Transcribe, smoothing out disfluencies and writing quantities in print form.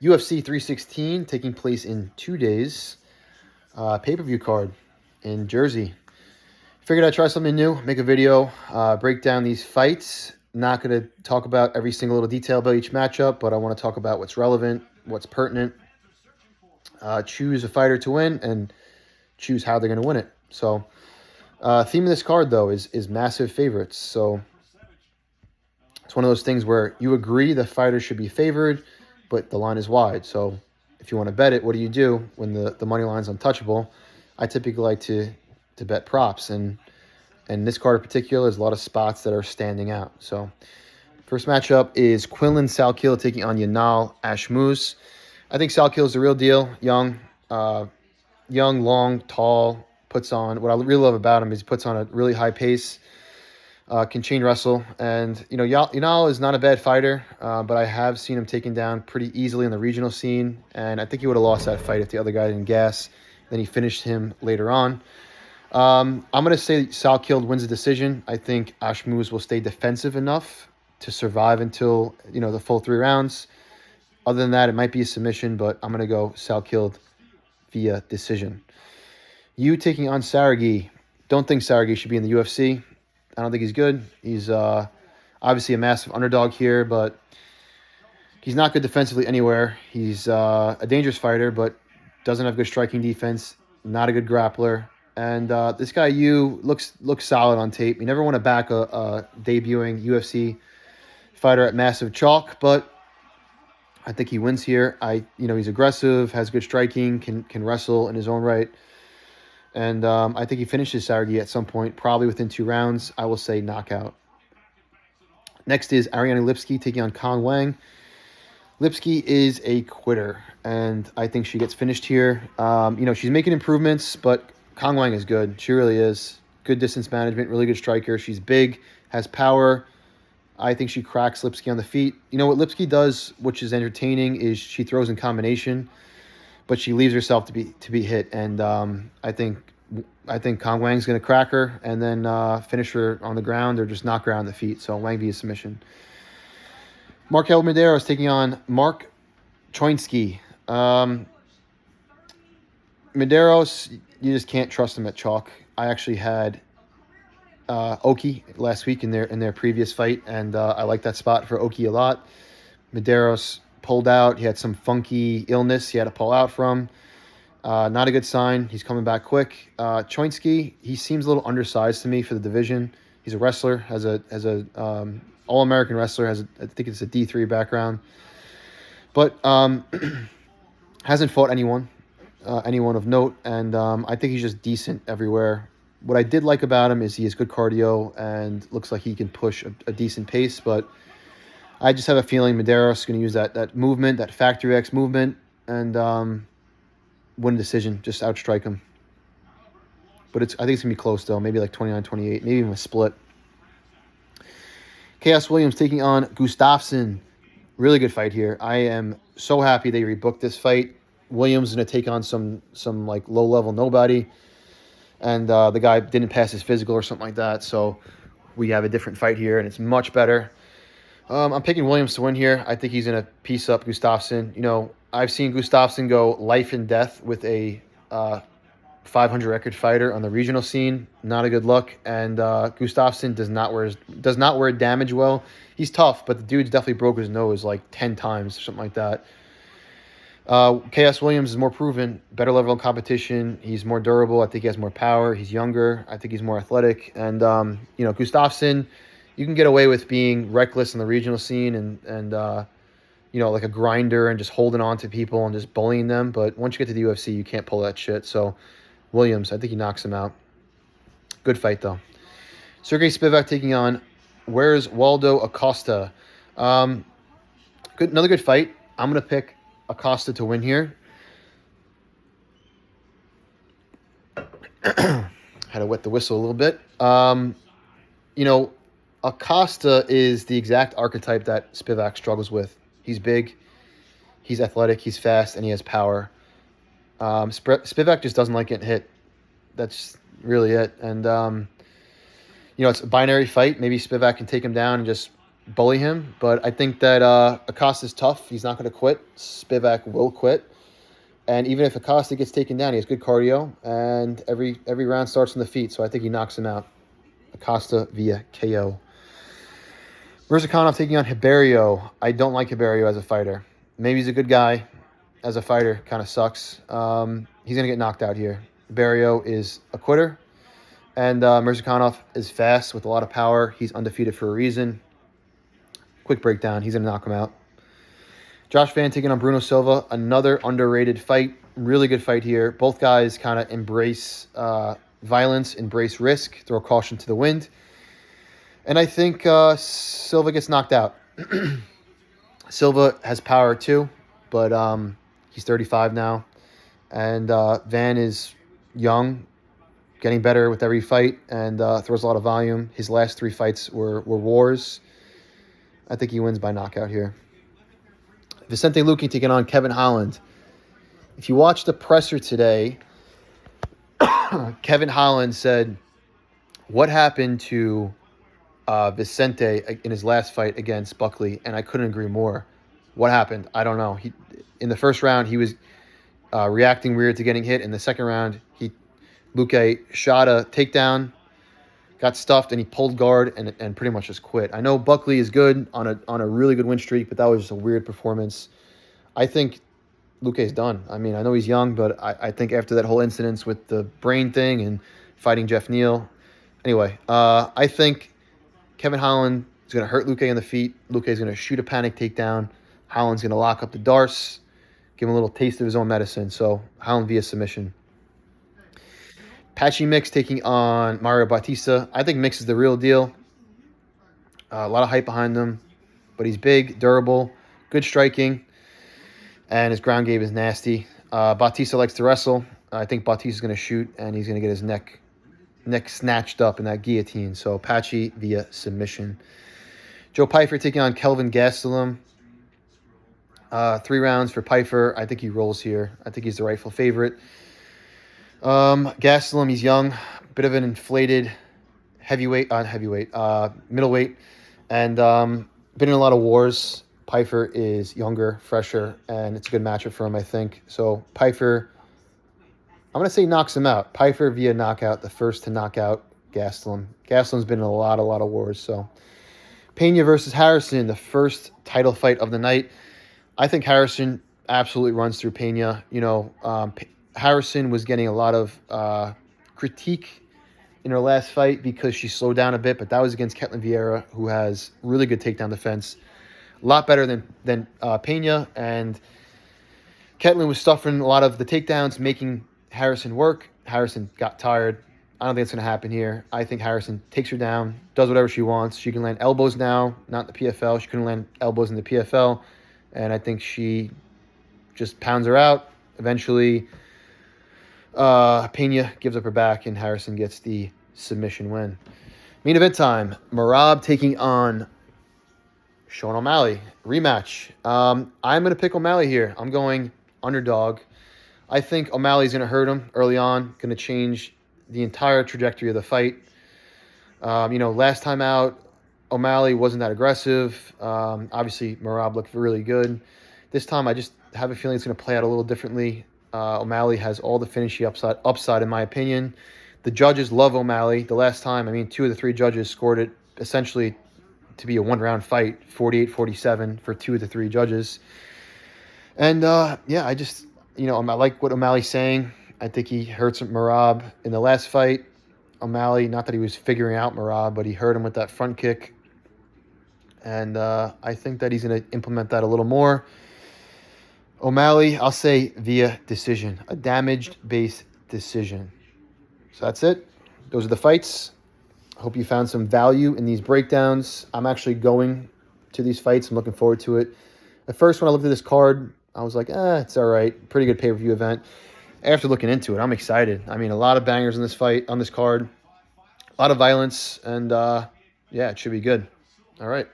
UFC 316 taking place in 2 days. Pay-per-view card in Jersey. Figured I'd try something new, make a video, break down these fights. Not going to talk about every single little detail about each matchup, but I want to talk about what's relevant, what's pertinent, choose a fighter to win, and choose how they're going to win it. So, theme of this card, though, is massive favorites. So, it's one of those things where you agree the fighter should be favored, but the line is wide. So, if you want to bet it, what do you do when the money line's untouchable? I typically like to bet props, and this card in particular, there's a lot of spots that are standing out. So, first matchup is Quinlan Salkiel taking on Yanal Ashmouz. I think Salkiel is the real deal. Young, long, tall. Puts on what I really love about him is he puts on a really high pace. Can chain wrestle, and Yanal is not a bad fighter, but I have seen him taken down pretty easily in the regional scene, and I think he would have lost that fight if the other guy didn't gas. Then he finished him later on. I'm going to say Salkiel wins the decision. I think Ashmouz will stay defensive enough to survive until the full 3 rounds. Other than that, it might be a submission, but I'm going to go Salkiel via decision. You taking on Saragi. Don't think Saragi should be in the UFC. I don't think he's good. He's obviously a massive underdog here, but he's not good defensively anywhere. He's a dangerous fighter, but doesn't have good striking defense. Not a good grappler. And this guy, looks solid on tape. You never want to back a debuting UFC fighter at massive chalk, but I think he wins here. He's aggressive, has good striking, can wrestle in his own right. And I think he finishes Saragi at some point, probably within 2 rounds. I will say knockout. Next is Ariane Lipski taking on Kang Wang. Lipski is a quitter, and I think she gets finished here. She's making improvements, but Kang Wang is good. She really is. Good distance management, really good striker. She's big, has power. I think she cracks Lipski on the feet. You know what Lipski does, which is entertaining, is she throws in combination, but she leaves herself to be hit. And I think Kang Wang's going to crack her and then finish her on the ground or just knock her on the feet. So Wang via submission. Markel Medeiros taking on Mark Choinsky. Medeiros, you just can't trust him at chalk. I actually had Oki last week in their previous fight, and I like that spot for Oki a lot. Medeiros pulled out. He had some funky illness he had to pull out from. Not a good sign. He's coming back quick. Choinsky, he seems a little undersized to me for the division. He's a wrestler, has a All-American wrestler, I think it's a D3 background, but hasn't fought anyone of note, and I think he's just decent everywhere. What I did like about him is he has good cardio and looks like he can push a decent pace, but I just have a feeling Medeiros is going to use that movement, that Factory X movement, and win a decision, just outstrike him. But I think it's going to be close, though, maybe like 29-28, maybe even a split. Chaos Williams taking on Gustafsson. Really good fight here. I am so happy they rebooked this fight. Williams is going to take on some like low-level nobody, and the guy didn't pass his physical or something like that, so we have a different fight here, and it's much better. I'm picking Williams to win here. I think he's going to piece up Gustafsson. I've seen Gustafsson go life and death with a 500 record fighter on the regional scene. Not a good look, and Gustafsson does not wear damage well. He's tough, but the dude's definitely broke his nose like 10 times or something like that. Chaos Williams is more proven, better level of competition. He's more durable. I think he has more power. He's younger. I think he's more athletic. And, Gustafsson, you can get away with being reckless in the regional scene and like a grinder and just holding on to people and just bullying them. But once you get to the UFC, you can't pull that shit. So Williams, I think he knocks him out. Good fight, though. Sergey Spivak taking on Where's Waldo Acosta. Another good fight. I'm going to pick Acosta to win here. Had to wet the whistle a little bit. Acosta is the exact archetype that Spivak struggles with. He's big, he's athletic, he's fast, and he has power. Spivak just doesn't like getting hit. That's really it. And, it's a binary fight. Maybe Spivak can take him down and just bully him. But I think that Acosta's tough. He's not going to quit. Spivak will quit. And even if Acosta gets taken down, he has good cardio, and every round starts on the feet. So I think he knocks him out. Acosta via KO. Mirzakhanov taking on Hiberio. I don't like Hiberio as a fighter. Maybe he's a good guy. As a fighter, kind of sucks. He's going to get knocked out here. Hiberio is a quitter. And Mirzakhanov is fast with a lot of power. He's undefeated for a reason. Quick breakdown. He's going to knock him out. Josh Van taking on Bruno Silva. Another underrated fight. Really good fight here. Both guys kind of embrace violence, embrace risk, throw caution to the wind. And I think Silva gets knocked out. Silva has power too, but he's 35 now. And Van is young, getting better with every fight, and throws a lot of volume. His last 3 fights were wars. I think he wins by knockout here. Vicente Luque taking on Kevin Holland. If you watch the presser today, Kevin Holland said, what happened to Vicente in his last fight against Buckley? And I couldn't agree more. What happened? I don't know. In the first round, he was reacting weird to getting hit. In the second round, Luque shot a takedown, got stuffed, and he pulled guard and pretty much just quit. I know Buckley is good on a really good win streak, but that was just a weird performance. I think Luque's done. I mean, I know he's young, but I think after that whole incident with the brain thing and fighting Jeff Neal. Anyway, I think Kevin Holland is going to hurt Luque on the feet. Luque is going to shoot a panic takedown. Holland's going to lock up the Darce, give him a little taste of his own medicine. So Holland via submission. Patchy Mix taking on Mario Bautista. I think Mix is the real deal. A lot of hype behind him, but he's big, durable, good striking, and his ground game is nasty. Bautista likes to wrestle. I think Bautista's going to shoot, and he's going to get his neck snatched up in that guillotine. So Patchy via submission. Joe Pyfer taking on Kelvin Gastelum. 3 rounds for Pyfer. I think he rolls here. I think he's the rightful favorite. Gastelum, he's young, bit of an inflated middleweight, and been in a lot of wars. Pyfer is younger, fresher, and it's a good matchup for him, I think. So Pyfer, I'm going to say knocks him out. Pyfer via knockout, the first to knock out Gastelum. Gastelum's been in a lot of wars. So Pena versus Harrison, the first title fight of the night. I think Harrison absolutely runs through Pena. Harrison was getting a lot of critique in her last fight because she slowed down a bit, but that was against Ketlin Vieira, who has really good takedown defense. A lot better than Pena, and Ketlin was stuffing a lot of the takedowns, making Harrison work. Harrison got tired. I don't think it's going to happen here. I think Harrison takes her down, does whatever she wants. She can land elbows now, not in the PFL. She couldn't land elbows in the PFL, and I think she just pounds her out. Eventually, Pena gives up her back, and Harrison gets the submission win. Main event time. Merab taking on Sean O'Malley. Rematch. I'm going to pick O'Malley here. I'm going underdog. I think O'Malley's going to hurt him early on, going to change the entire trajectory of the fight. Last time out, O'Malley wasn't that aggressive. Obviously, Merab looked really good. This time, I just have a feeling it's going to play out a little differently. O'Malley has all the finishing upside, in my opinion. The judges love O'Malley. The last time, 2 of the 3 judges scored it essentially to be a one-round fight, 48-47 for 2 of the 3 judges. And, I like what O'Malley's saying. I think he hurts Merab in the last fight. O'Malley, not that he was figuring out Merab, but he hurt him with that front kick. And I think that he's going to implement that a little more. O'Malley, I'll say via decision, a damage-based decision. So that's it. Those are the fights. I hope you found some value in these breakdowns. I'm actually going to these fights. I'm looking forward to it. At first, when I looked at this card, I was like, it's all right. Pretty good pay-per-view event. After looking into it, I'm excited. A lot of bangers in this fight, on this card. A lot of violence, and it should be good. All right.